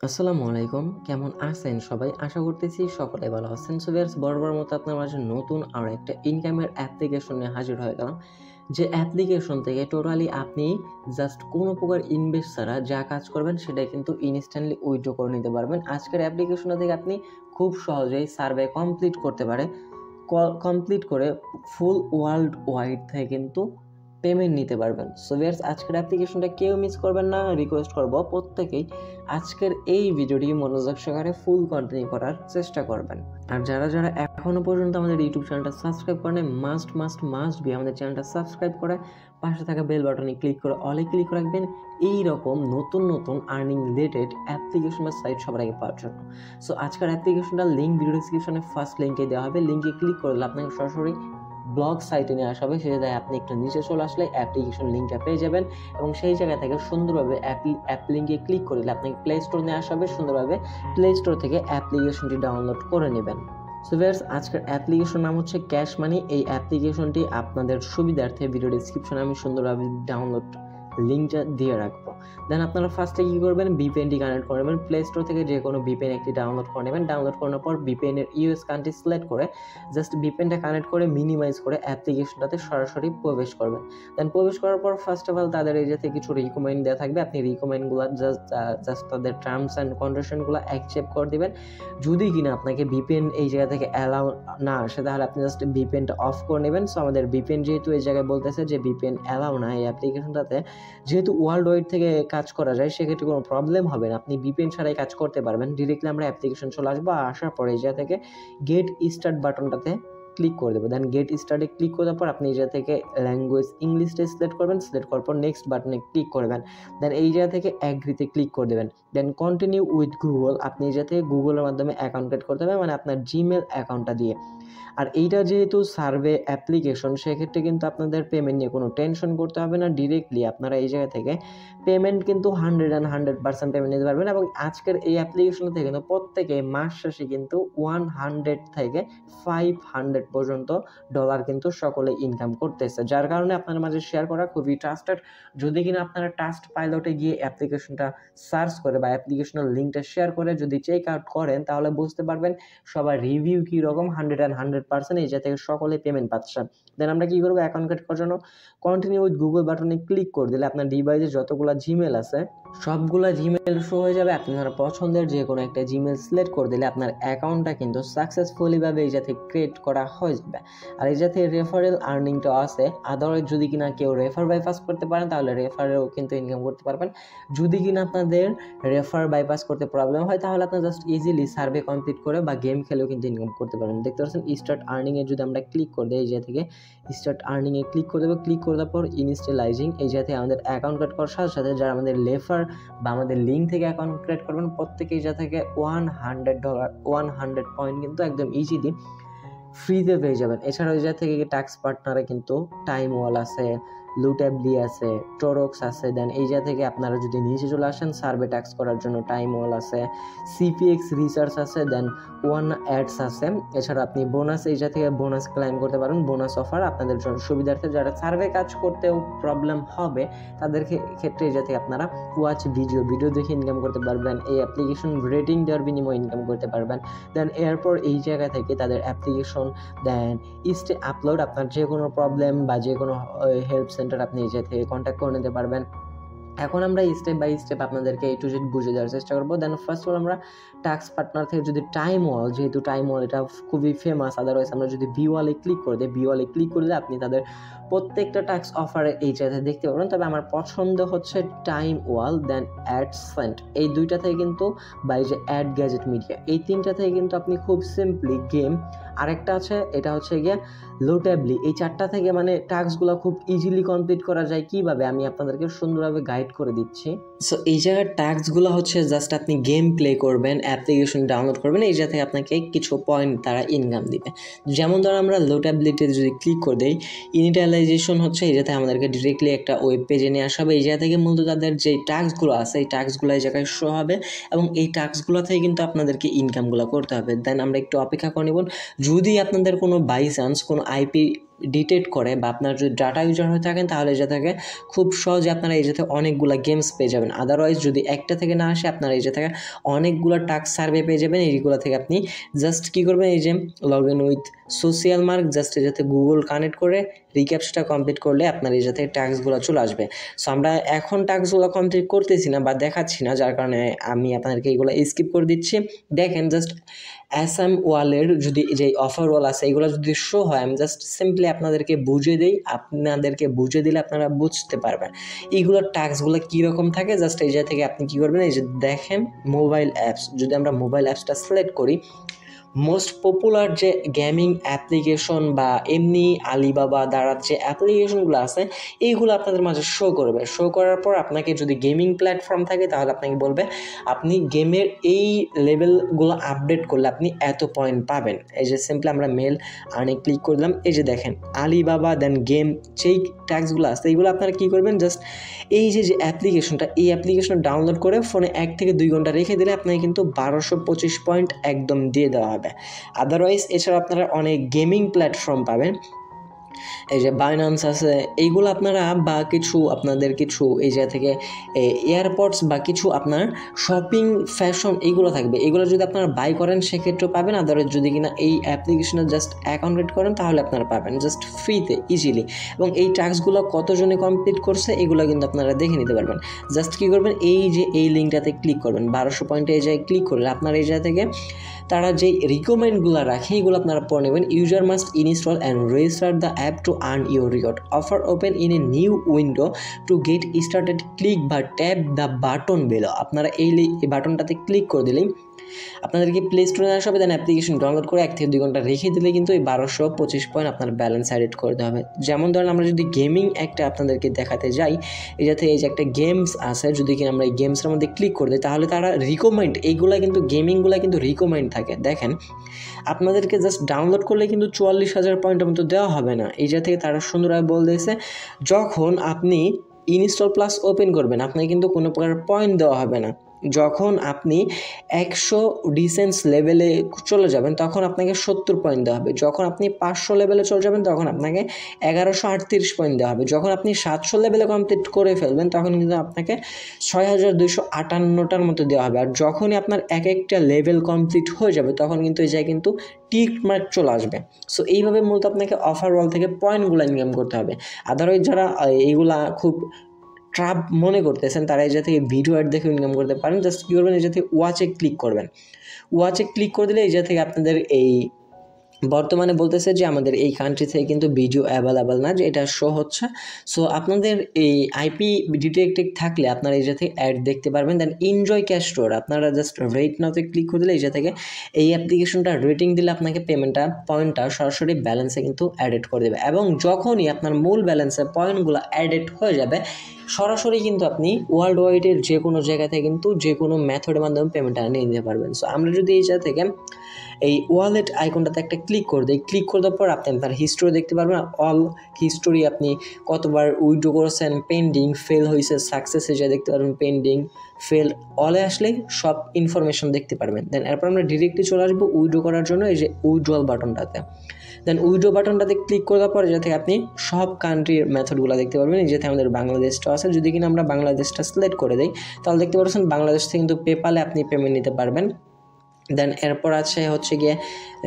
আসসালামু আলাইকুম, কেমন আছেন সবাই? আশা করতেছি সকলে ভালো আছেন। সো ভিউয়ার্স, বরাবর মতো আপনার মাঝে নতুন আরও একটা ইনকামের অ্যাপ্লিকেশন নিয়ে হাজির হয়ে গেলাম। যে অ্যাপ্লিকেশন থেকে টোটালি আপনি জাস্ট কোনো প্রকার ইনভেস্ট ছাড়া যা কাজ করবেন সেটাই কিন্তু ইনস্ট্যান্টলি উইথড্র করে নিতে পারবেন। আজকের অ্যাপ্লিকেশনটা থেকে আপনি খুব সহজেই সার্ভে কমপ্লিট করে ফুল ওয়ার্ল্ড ওয়াইড থেকে কিন্তু পেমেন্ট নিতে পারবেন। সো ভিউয়ার্স, আজকের অ্যাপ্লিকেশনটা কেউ মিস করবেন না। রিকোয়েস্ট করব প্রত্যেকেই আজকের এই ভিডিওটি মনোযোগ সহকারে ফুল কন্টিনিউ করার চেষ্টা করবেন। আর যারা এখনো পর্যন্ত আমাদের ইউটিউব চ্যানেলটা সাবস্ক্রাইব করেন, মাস্ট বি আমাদের চ্যানেলটা সাবস্ক্রাইব করে পাশে থাকা বেল বাটনে ক্লিক করে অলে ক্লিক রাখবেন এই রকম নতুন আর্নিং রিলেটেড অ্যাপ্লিকেশন বা সাইট সবার আগে পাওয়ার জন্য। সো আজকের অ্যাপ্লিকেশনটার লিঙ্ক ভিডিও ডিসক্রিপশনে ফার্স্ট লিঙ্কে দেওয়া হবে। লিঙ্কে ক্লিক করলে আপনাকে সরাসরি ব্লগ সাইটে নিয়ে আসা হবে। সেটাতে আপনি একটু নিচে চলে আসলে অ্যাপ্লিকেশন লিঙ্কটা পেয়ে যাবেন এবং সেই জায়গা থেকে সুন্দরভাবে অ্যাপ লিঙ্কে ক্লিক করলে আপনাকে প্লে স্টোর নিয়ে আসা হবে। সুন্দরভাবে প্লে স্টোর থেকে অ্যাপ্লিকেশনটি ডাউনলোড করে নেবেন। সো ভিউয়ার্স, আজকের অ্যাপ্লিকেশন নাম হচ্ছে ক্যাশ মানি। এই অ্যাপ্লিকেশনটি আপনাদের সুবিধার্থে ভিডিও ডিসক্রিপশনে আমি সুন্দরভাবে ডাউনলোড লিঙ্কটা দিয়ে রাখবো। দেন আপনারা ফার্স্টে কী করবেন, ভিপিএনটি কানেক্ট করে নেবেন। প্লে স্টোর থেকে যে কোনো ভিপিএন একটি ডাউনলোড করে নেবেন। ডাউনলোড করার পর ভিপিএনের ইউএস কান্ট্রি সিলেক্ট করে জাস্ট ভিপিএনটা কানেক্ট করে মিনিমাইজ করে অ্যাপ্লিকেশনটাতে সরাসরি প্রবেশ করবেন। দেন প্রবেশ করার পর ফার্স্ট অফ অল তাদের এই যে কিছু রিকমেন্ড দেওয়া থাকবে। আপনি রিকমেন্ডগুলো জাস্ট তাদের টার্মস অ্যান্ড কন্ডিশনগুলো অ্যাকসেপ্ট করে দেবেন। যদি কিনা আপনাকে ভিপিএন এই জায়গা থেকে অ্যালাউ না আসে তাহলে আপনি জাস্ট ভিপিএনটা অফ করে নেবেন। সো আমাদের ভিপিএন যেহেতু এই জায়গায় বলতেছে যে ভিপিএন অ্যালাউ না এই অ্যাপ্লিকেশনটাতে, যেহেতু ওয়ার্ল্ড ওয়াইড থেকে কাজ করা যায় সেক্ষেত্রে কোনো প্রবলেম হবে না, আপনি ভিপিএন ছাড়াই কাজ করতে পারবেন। ডিরেক্টলি আমরা অ্যাপ্লিকেশন চলে আসবো। আসার পরে এই জায়গা থেকে গেট স্টার্ট বাটনটাতে ক্লিক করে দেবো। দেন গেট স্টার্টে ক্লিক করার পর আপনি এই জায়গা থেকে ল্যাঙ্গুয়েজ ইংলিশটা সিলেক্ট করবেন। সিলেক্ট করার পর নেক্সট বাটনে ক্লিক করবেন। দেন এই জায়গা থেকে অ্যাগ্রিতে ক্লিক করে দেবেন। দেন কন্টিনিউ উইথ গুগল, আপনি এই জায়গা থেকে গুগলের মাধ্যমে অ্যাকাউন্ট ক্রিয়েট করতে হবে, মানে আপনার জিমেল অ্যাকাউন্টটা দিয়ে। আর এইটা যেহেতু সার্ভে অ্যাপ্লিকেশন সেক্ষেত্রে কিন্তু আপনাদের পেমেন্ট নিয়ে কোনো টেনশন করতে হবে না। ডিরেক্টলি আপনারা এই জায়গা থেকে পেমেন্ট কিন্তু 100% পেমেন্ট নিতে পারবেন। এবং আজকের এই অ্যাপ্লিকেশন থেকে কিন্তু প্রত্যেকে মাস শেষে কিন্তু 100 থেকে 500 পর্যন্ত ডলার কিন্তু সকলে ইনকাম করতেছে, যার কারণে আপনার মাঝে শেয়ার করা খুবই ট্রাস্টেড। যদি কিনা আপনারা ট্রাস্ট পাইলটে গিয়ে অ্যাপ্লিকেশনটা সার্চ করে বা অ্যাপ্লিকেশনের লিঙ্কটা শেয়ার করে যদি চেক আউট করেন তাহলে বুঝতে পারবেন সবার রিভিউ কীরকম। 100% এই জায়গা থেকে সকলে পেমেন্ট পাচ্ছে। দেন আমরা কী করবো, অ্যাকাউন্ট ক্রিয়েট করার জন্য কন্টিনিউ উইথ গুগল বাটনে ক্লিক করে দিলে আপনার ডিভাইসে যতগুলো জিমেল আছে সবগুলা জিমেল শো হয়ে যাবে। আপনার পছন্দের যে কোনো একটা জিমেল সিলেক্ট করে দিলে আপনার অ্যাকাউন্টটা কিন্তু সাকসেসফুলিভাবে এই জায়গায় ক্রিয়েট করা হয়ে যাবে। আর এই জায়গায় রেফারেল আর্নিংটা আছে। আদারওয়াইজ যদি কিনা কেউ রেফার বাইপাস করতে পারেন তাহলে রেফারেও কিন্তু ইনকাম করতে পারবেন। যদি কিনা আপনাদের রেফার বাইপাস করতে প্রবলেম হয় তাহলে আপনার জাস্ট ইজিলি সার্ভে কমপ্লিট করে বা গেম খেলেও কিন্তু ইনকাম করতে পারবেন। দেখতে পাচ্ছেন স্টার্ট আর্নিংয়ে যদি আমরা ক্লিক করে দিই, এই জায়গা থেকে স্টার্ট আর্নিংয়ে ক্লিক করে দেবো। ক্লিক করে দেওয়ার পর ইনস্টলাইজিং, এই জায়গা থেকে আমাদের অ্যাকাউন্ট ক্রিয়েট করার সাথে সাথে যারা আমাদের রেফার বা আমাদের লিঙ্ক থেকে অ্যাকাউন্ট ক্রিয়েট করবেন প্রত্যেকে এই জায়গা থেকে $100 পয়েন্ট কিন্তু একদম ইজিলি ফ্রিতে পেয়ে যাবেন। এছাড়াও এই জায়গা থেকে ট্যাক্স পার্টনারে কিন্তু টাইম ওয়াল আছে, লুটেবলি আছে, টোরক্স আছে। দেন এই জায়গা থেকে আপনারা যদি নিচে চলে আসেন সার্ভে ট্যাক্স করার জন্য টাইম ওয়াল আছে, সিপিএক্স রিসার্চ আছে, দেন ওয়ান অ্যাডস আছে। এছাড়া আপনি বোনাস, এই জায়গা থেকে বোনাস ক্লাইম করতে পারেন। বোনাস অফার আপনাদের জন্য সুবিধার্থে যারা সার্ভে কাজ করতেও প্রবলেম হবে তাদের ক্ষেত্রে এই জায়গা থেকে আপনারা ওয়াচ ভিডিও দেখে ইনকাম করতে পারবেন। এই অ্যাপ্লিকেশন রেটিং দেওয়ার বিনিময়ে ইনকাম করতে পারবেন। দেন এরপর এই জায়গা থেকে তাদের অ্যাপ্লিকেশন দেন স্টে আপলোড, আপনার যে কোনো প্রবলেম বা যে কোনো হেল্প সেন্টার আপনি এই জায়গা থেকে কন্ট্যাক্ট করে নিতে পারবেন। এখন আমরা স্টেপ বাই স্টেপ আপনাদেরকে A to Z বুঝে দেওয়ার চেষ্টা করবো। দেন ফার্স্ট অফ অল আমরা ট্যাক্স পার্টনার থেকে যদি টাইম ওয়াল, যেহেতু টাইম ওয়াল এটা খুবই ফেমাস, আদারওয়াইজ আমরা যদি ভিওয়ালে ক্লিক করে দিই, ভিওয়ালে ক্লিক করলে আপনি তাদের প্রত্যেকটা ট্যাক্স অফারে এই জায়গায় দেখতে পাবেন। তবে আমার পছন্দ হচ্ছে টাইম ওয়াল দেন অ্যাডসেন্ট, এই দুইটা থেকে কিন্তু বা এই যে অ্যাড গ্যাজেট মিডিয়া, এই তিনটা থেকে কিন্তু আপনি খুব সিম্পলি গেম, আরেকটা আছে এটা হচ্ছে গিয়ে লোটেবলি, এই চারটা থেকে মানে টাস্কগুলো খুব ইজিলি কমপ্লিট করা যায় কীভাবে আমি আপনাদেরকে সুন্দরভাবে গাইড করে দিচ্ছি। সো এই জায়গার টাস্কগুলো হচ্ছে জাস্ট আপনি গেম প্লে করবেন, অ্যাপ্লিকেশন ডাউনলোড করবেন, এই জায়গা থেকে আপনাকে কিছু পয়েন্ট তারা ইনকাম দিবে। যেমন ধরো আমরা লোটেবিলিটিতে যদি ক্লিক করে দিই, ইনিশিয়ালাইজেশন হচ্ছে এই জায়গায় আমাদেরকে ডিরেক্টলি একটা ওয়েব পেজে নিয়ে আসা হবে। এই জায়গা থেকে মূলত তাদের যে টাস্কগুলো আছে এই টাস্কগুলো এই জায়গায় শো হবে এবং এই টাস্কগুলো থেকে কিন্তু আপনাদেরকে ইনকামগুলো করতে হবে। দেন আমরা একটু অপেক্ষা করে নেব। যদি আপনাদের কোনো বাই চান্স কোনো আইপি ডিটেক্ট করে বা আপনার যদি ডাটা ইউজার হয়ে থাকেন তাহলে এই থেকে খুব সহজে আপনারা এই থেকে অনেকগুলো গেমস পেয়ে যাবেন। আদারওয়াইজ যদি একটা থেকে না আসে আপনারা এই থেকে অনেকগুলো টাস্ক সার্ভে পেয়ে যাবেন। এইগুলো থেকে আপনি জাস্ট কী করবেন, এই যে log in with social mark just এই যাতে গুগল কানেক্ট করে রিক্যাপসটা কমপ্লিট করলে আপনার এই যাতে টাস্কগুলো চলে আসবে। সো আমরা এখন টাস্কগুলো কমপ্লিট করতেছি না বা দেখাচ্ছি না, যার কারণে আমি আপনাদেরকে এইগুলো স্কিপ করে দিচ্ছি। দেখেন জাস্ট অ্যাসাম ওয়ালের যদি যে অফার ওয়াল আছে এইগুলো যদি শো হয়, আমি জাস্ট সিম্পলি আপনাদেরকে বুঝিয়ে দিই, আপনাদেরকে বুঝিয়ে দিলে আপনারা বুঝতে পারবেন এইগুলোর টাস্কগুলো কীরকম থাকে। জাস্ট এই জায়গা থেকে আপনি কী করবেন, এই যে দেখেন মোবাইল অ্যাপস, যদি আমরা মোবাইল অ্যাপসটা সিলেক্ট করি, মোস্ট পপুলার যে গেমিং অ্যাপ্লিকেশন বা এমনি আলিবাবা দ্বারা যে অ্যাপ্লিকেশনগুলো আছে এইগুলো আপনাদের মাঝে শো করবে। শো করার পর আপনাকে যদি গেমিং প্ল্যাটফর্ম থাকে তাহলে আপনাকে বলবে আপনি গেমের এই লেভেলগুলো আপডেট করলে আপনি এত পয়েন্ট পাবেন। এই যে সিম্পলি আমরা মেল আর্নে ক্লিক করলাম, এই যে দেখেন আলিবাবা দেন গেম যেই ট্যাক্সগুলো আছে এইগুলো আপনারা কী করবেন, জাস্ট এই যে অ্যাপ্লিকেশনটা এই অ্যাপ্লিকেশনটা ডাউনলোড করে ফোনে 1 থেকে 2 ঘন্টা রেখে দিলে আপনাকে কিন্তু 1225 পয়েন্ট একদম দিয়ে দেওয়া হবে। আদারওয়াইজ এছাড়া আপনারা অনেক গেমিং প্ল্যাটফর্ম পাবেন, এই যে বাইন্যান্স আছে, এইগুলো আপনারা বা কিছু আপনাদের কিছু এই জায়গা থেকে এয়ারপডস বা কিছু আপনার শপিং ফ্যাশন এইগুলো থাকবে, এগুলো যদি আপনারা বাই করেন সেক্ষেত্রেও পাবেন। আদারওয়াইজ যদি কিনা এই অ্যাপ্লিকেশনে জাস্ট অ্যাকাউন্ট ক্রিয়েট করেন তাহলে আপনারা পাবেন জাস্ট ফ্রিতে ইজিলি। এবং এই টাস্কগুলো কতজনে কমপ্লিট করছে এগুলো কিন্তু আপনারা দেখে নিতে পারবেন। জাস্ট কী করবেন, এই যে এই লিঙ্কটাতে ক্লিক করবেন, 1200 পয়েন্টে এই জায়গায় ক্লিক করলে আপনার এই জায়গা থেকে তারা যে রিকমেন্ডগুলো রাখে এগুলো আপনারা পড়ে নেবেন। User must install and register the app to earn your reward, offer open in a new window to get started, click বা ট্যাপ দ্য বাটন বেলো। আপনারা এই বাটনটাতে ক্লিক করে দিলেই আপনাদেরকে প্লে স্টোরে আসা হবে, দেন অ্যাপ্লিকেশন ডাউনলোড করে 1 থেকে 2 ঘন্টা রেখে দিলে কিন্তু এই 1225 পয়েন্ট আপনার ব্যালেন্স এডিট করতে হবে। যেমন ধরেন আমরা যদি গেমিং একটা আপনাদেরকে দেখাতে যাই, এই যাতে এই যে একটা গেমস আছে, যদি কি আমরা এই গেমসের মধ্যে ক্লিক করে দিই তাহলে তারা রিকমেন্ড এইগুলা কিন্তু গেমিংগুলো কিন্তু রিকমেন্ড থাকে। দেখেন আপনাদেরকে জাস্ট ডাউনলোড করলে কিন্তু 44,000 পয়েন্টের মতো দেওয়া হবে না। এই জায়গা থেকে তারা সুন্দরভাবে বলে দিয়েছে যখন আপনি ইনস্টল প্লাস ওপেন করবেন আপনাকে কিন্তু কোনো প্রকার পয়েন্ট দেওয়া হবে না। যখন আপনি 100 ডিসেন্স লেভেলে চলে যাবেন তখন আপনাকে 70 পয়েন্ট দেওয়া হবে। যখন আপনি 500 লেভেলে চলে যাবেন তখন আপনাকে 1138 পয়েন্ট দেওয়া হবে। যখন আপনি 700 লেভেলে কমপ্লিট করে ফেলবেন তখন কিন্তু আপনাকে 6258টার মতো দেওয়া হবে। আর যখনই আপনার এক একটা লেভেল কমপ্লিট হয়ে যাবে তখন কিন্তু এই জায়গায় কিন্তু টিক মার্ক চলে আসবে। সো এইভাবে মূলত আপনাকে অফার ওয়াল থেকে পয়েন্টগুলো ইনকাম করতে হবে। আদারওয়াইজ যারা এইগুলা খুব ট্রাপ মনে করতেছেন তারা এই জায়গা থেকে ভিডিও অ্যাড দেখে ইনকাম করতে পারেন। জাস্ট কী করবেন, এই জায়গা থেকে ওয়াচে ক্লিক করবেন। ওয়াচে ক্লিক করে দিলে এই জায়গা থেকে আপনাদের এই বর্তমানে বলতেছে যে আমাদের এই কান্ট্রি থেকে কিন্তু ভিডিও অ্যাভেলেবেল না, যে এটা শো হচ্ছে। সো আপনাদের এই আইপি ডিটেক্টেড থাকলে আপনারা এই জায়গা থেকে অ্যাড দেখতে পারবেন। দেন এনজয় ক্যাশ স্টোর আপনারা জাস্ট রেট নাওতে ক্লিক করে দিলে এই জায়গা থেকে এই অ্যাপ্লিকেশনটা রেটিং দিলে আপনাকে পয়েন্টটা সরাসরি ব্যালেন্সে কিন্তু অ্যাডেড করে দেবে। এবং যখনই আপনার মূল ব্যালেন্সে পয়েন্টগুলো অ্যাডেড হয়ে যাবে সরাসরি কিন্তু আপনি ওয়ার্ল্ড ওয়াইডের যে কোনো জায়গা থেকে কিন্তু যে কোনো মেথডের মাধ্যমে পেমেন্টটা নিয়ে নিতে পারবেন। সো আমরা যদি এই জায়গা থেকে এই ওয়ালেট আইকনটাতে একটা ক্লিক করে দিই, ক্লিক করে দেওয়ার পর আপনি আপনার হিস্টোরি দেখতে পারবেন। অল হিস্টোরি আপনি কতবার উইথড্র করেছেন, পেন্ডিং, ফেল হয়েছে, সাকসেস হয়ে যায় দেখতে পারবেন, পেন্ডিং, ফেল, অলে আসলেই সব ইনফরমেশন দেখতে পারবেন। দেন এরপর আমরা ডিরেক্টলি চলে আসবো উইথড্র করার জন্য এই যে উইথড্রল বাটনটাতে। দেন উইথড্র বাটনটাতে ক্লিক করে দেওয়ার পর যে থেকে আপনি সব কান্ট্রির মেথডগুলো দেখতে পারবেন। এই যেতে আমাদের বাংলাদেশটা আছে, যদি কিনা আমরা বাংলাদেশটা সিলেক্ট করে দিই তাহলে দেখতে পাচ্ছেন বাংলাদেশ থেকে কিন্তু পেপালে আপনি পেমেন্ট নিতে পারবেন। দেন এরপর আছে হচ্ছে গিয়ে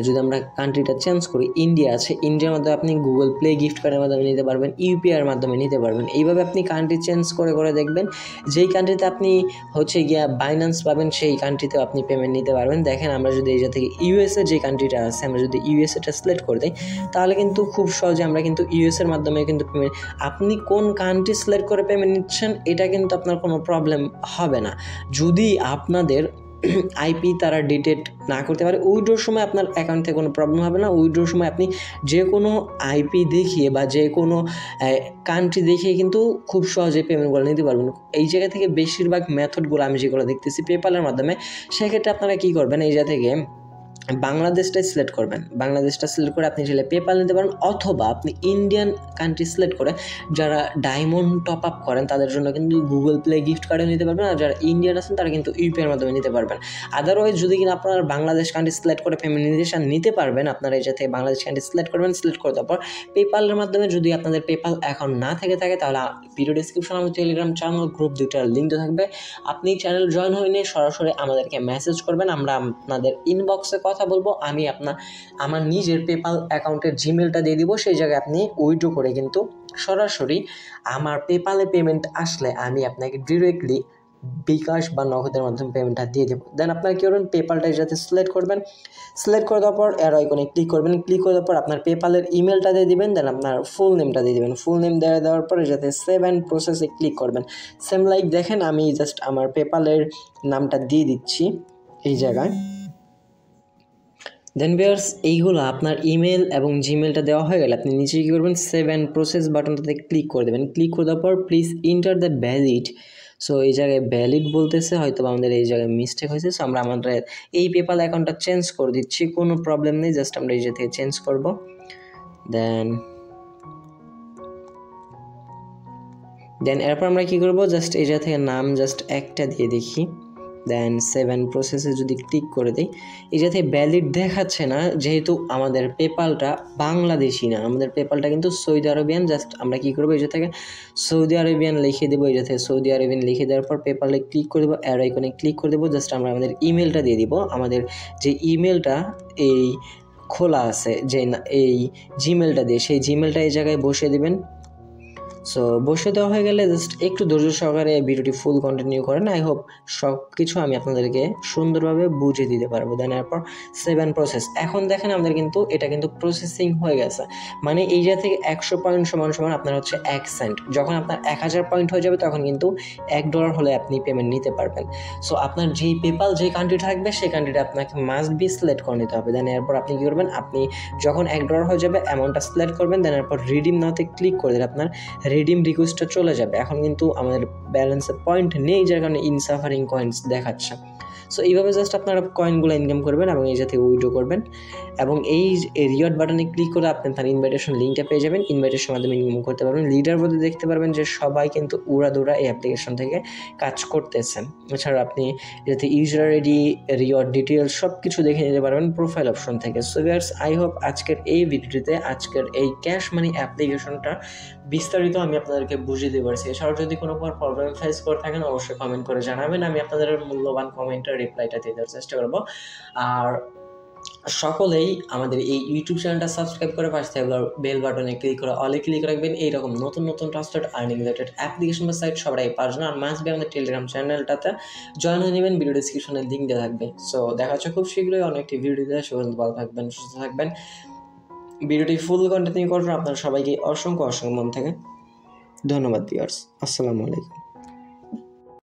যদি আমরা কান্ট্রিটা চেঞ্জ করি, ইন্ডিয়া আছে, ইন্ডিয়ার মধ্যে আপনি গুগল প্লে গিফট কার্ডের মাধ্যমে নিতে পারবেন, ইউপিআইয়ের মাধ্যমে নিতে পারবেন। এইভাবে আপনি কান্ট্রি চেঞ্জ করে করে দেখবেন যেই কান্ট্রিতে আপনি হচ্ছে গিয়া বাইন্যান্স পাবেন সেই কান্ট্রিতেও আপনি পেমেন্ট নিতে পারবেন। দেখেন আমরা যদি এই থেকে ইউএসএ যে কান্ট্রিটা আছে আমরা যদি ইউএসএটা সিলেক্ট করে দিই তাহলে কিন্তু খুব সহজে আমরা কিন্তু ইউএসএর মাধ্যমে কিন্তু পেমেন্ট, আপনি কোন কান্ট্রি সিলেক্ট করে পেমেন্ট নিচ্ছেন এটা কিন্তু আপনার কোনো প্রবলেম হবে না। যদি আপনাদের আইপি তারা ডিটেক্ট না করতে পারে উইথড্রোর সময় আপনার অ্যাকাউন্ট থেকে কোনো প্রবলেম হবে না। উইথড্রোর সময় আপনি যে কোনো আইপি দেখিয়ে বা যে কোনো কান্ট্রি দেখিয়ে কিন্তু খুব সহজে পেমেন্টগুলো নিতে পারবেন। এই জায়গা থেকে বেশিরভাগ মেথডগুলো আমি যেগুলো দেখতেছি পেপালের মাধ্যমে, সেক্ষেত্রে আপনারা কী করবেন, এই জায়গা থেকে বাংলাদেশটাই সিলেক্ট করবেন। বাংলাদেশটা সিলেক্ট করে আপনি চাইলে পেপাল নিতে পারেন, অথবা আপনি ইন্ডিয়ান কান্ট্রি সিলেক্ট করে যারা ডায়মন্ড টপ আপ করেন তাদের জন্য কিন্তু গুগল প্লে গিফট কার্ডও নিতে পারবেন, আর যারা ইন্ডিয়ান আছেন তারা কিন্তু ইউপিআইয়ের মাধ্যমে নিতে পারবেন। আদারওয়াইজ যদি কিনা আপনার বাংলাদেশ কান্ট্রি সিলেক্ট করে পেমেন্ট নির্দেশন নিতে পারবেন, আপনারা এই থেকে বাংলাদেশ কান্ট্রি সিলেক্ট করবেন। সিলেক্ট করে তারপর পেপালের মাধ্যমে যদি আপনাদের পেপাল অ্যাকাউন্ট না থেকে থাকে তাহলে ভিডিও ডিসক্রিপশন আমার টেলিগ্রাম চ্যানেল গ্রুপ দুইটার লিঙ্ক থাকবে, আপনি চ্যানেল জয়েন হয়ে নিয়ে সরাসরি আমাদেরকে মেসেজ করবেন, আমরা আপনাদের ইনবক্সে কথা বলবো। আমি আমার নিজের পেপাল অ্যাকাউন্টের জিমেলটা দিয়ে দিব, সেই জায়গায় আপনি উইথড্র করে কিন্তু সরাসরি আমার পেপালে পেমেন্ট আসলে আমি আপনাকে ডিরেক্টলি বিকাশ বা নগদের মাধ্যমে পেমেন্টটা দিয়ে দেবো। দেন আপনারা কী করবেন, পেপালটা যাতে সিলেক্ট করবেন, সিলেক্ট করে দেওয়ার পর অ্যারো আইকনে ক্লিক করবেন, ক্লিক করে দেওয়ার পর আপনার পেপালের ইমেলটা দিয়ে দিবেন, দেন আপনার ফুল নেমটা দিয়ে দেবেন। ফুল নেম দেওয়ার পরে যাতে সেভ অ্যান্ড প্রসেসে ক্লিক করবেন। সেম লাইক দেখেন আমি জাস্ট আমার পেপালের নামটা দিয়ে দিচ্ছি এই জায়গায়। দেন ভিউয়ার্স এইগুলো আপনার ইমেল এবং জিমেলটা দেওয়া হয়ে গেলে আপনি নিচে কী করবেন, সেভ অ্যান্ড প্রসেস বাটনটাতে ক্লিক করে দেবেন। ক্লিক করে দেওয়ার পর please enter the valid, so এই জায়গায় ভ্যালিড বলতেছে, হয়তো আমাদের এই জায়গায় মিস্টেক হয়েছে, সো আমরা আমাদের এই পেপাল অ্যাকাউন্টটা চেঞ্জ করে দিচ্ছি, কোনো প্রবলেম নেই, জাস্ট আমরা এই জায়গা থেকে চেঞ্জ করব। দেন এরপর আমরা কী করবো, জাস্ট এই জায়গা থেকে নাম জাস্ট একটা দিয়ে দেখি। দেন সেভেন প্রসেসে যদি ক্লিক করে দিই, এই যাতে ভ্যালিড দেখাচ্ছে না, যেহেতু আমাদের পেপালটা বাংলাদেশি না, আমাদের পেপালটা কিন্তু সৌদি আরবিয়ান। জাস্ট আমরা কী করবো, এই যে থেকে সৌদি আরবিয়ান লিখে দেবো, এই যাতে সৌদি আরবিয়ান লিখে দেওয়ার পর পেপালে ক্লিক করে দেবো, অ্যারো আইকনে ক্লিক করে দেবো। জাস্ট আমরা আমাদের ইমেলটা দিয়ে দিব, আমাদের যে ইমেলটা এই খোলা আছে যে এই জিমেলটা দিয়ে, সেই জিমেলটা এই জায়গায় বসিয়ে দেবেন। সো বসে দেওয়া হয়ে গেলে জাস্ট একটু ধৈর্য সহকারে ভিডিওটি ফুল কন্টিনিউ করেন। আই হোপ সব কিছু আমি আপনাদেরকে সুন্দরভাবে বুঝিয়ে দিতে পারবো। দেন এরপর সেভেন প্রসেস, এখন দেখেন আমাদের কিন্তু এটা কিন্তু প্রসেসিং হয়ে গেছে, মানে এই জায়গা থেকে 100 পয়েন্ট সমান আপনার হচ্ছে 1 সেন্ট। যখন আপনার 1000 পয়েন্ট হয়ে যাবে তখন কিন্তু $1 হলে আপনি পেমেন্ট নিতে পারবেন। সো আপনার যেই পেপাল যে কান্ট্রি থাকবে সেই কান্ট্রিটা আপনাকে মাস্ট বি সিলেক্ট করে নিতে হবে। দেন এরপর আপনি কী করবেন, আপনি যখন $1 হয়ে যাবে অ্যামাউন্টটা সিলেক্ট করবেন। দেন এরপর রিডিম নাওতে ক্লিক করে দিলে আপনার রিডিম রিকোয়েস্টটা চলে যাবে। এখন কিন্তু আমাদের ব্যালেন্সে পয়েন্ট নেই, যার কারণে ইনসাফারিং কয়েন্স দেখাচ্ছে। সো এইভাবে জাস্ট আপনারা কয়েনগুলো ইনকাম করবেন এবং এই সাথে উইথড্র করবেন, এবং এই রিওয়ার্ড বাটনে ক্লিক করে আপনি তার ইনভাইটেশন লিঙ্কটা পেয়ে যাবেন। ইনভাইটেশনের মাধ্যমে ইনকাম করতে পারবেন। লিডার বোর্ডে দেখতে পারবেন যে সবাই কিন্তু উড়াদুরা এই অ্যাপ্লিকেশন থেকে কাজ করতেছেন। এছাড়া আপনি যাতে ইউজার আইডি, রিওয়ার্ড ডিটেলস সব কিছু দেখে নিতে পারবেন প্রোফাইল অপশন থেকে। সো ভিউয়ার্স, আই হোপ আজকের এই ভিডিওটিতে আজকের এই ক্যাশ মানি অ্যাপ্লিকেশনটা বিস্তারিত আমি আপনাদেরকে বুঝিয়ে দিতে পারছি। এছাড়াও যদি কোনো প্রবলেম ফেস করে থাকেন অবশ্যই কমেন্ট করে জানাবেন, আমি আপনাদের মূল্যবান কমেন্টের রিপ্লাইটা দিয়ে দেওয়ার চেষ্টা করবো। আর সকলেই আমাদের এই ইউটিউব চ্যানেলটা সাবস্ক্রাইব করে পাশে থাকা বেল বাটনে ক্লিক করে অলে ক্লিক রাখবেন। এইরকম নতুন নতুন ট্রাস্টেড আর্নিং রিলেটেড অ্যাপ্লিকেশন বা সাইট সবাই পাওয়ার জন্য। আর মাস্ট বি আমাদের টেলিগ্রাম চ্যানেলটাতে জয়েন হয়ে নেবেন, ভিডিও ডিসক্রিপশনে লিঙ্ক দেওয়া থাকবে। সো দেখা হচ্ছে খুব শীঘ্রই অন্য একটি ভিডিওতে। সেখানে ভালো থাকবেন, সুস্থ থাকবেন। ভিডিওটি ফুল কন্টিনিউ করবেন। আপনারা সবাইকে অসংখ্য মন থেকে ধন্যবাদ ভিউয়ার্স। আসসালামু আলাইকুম।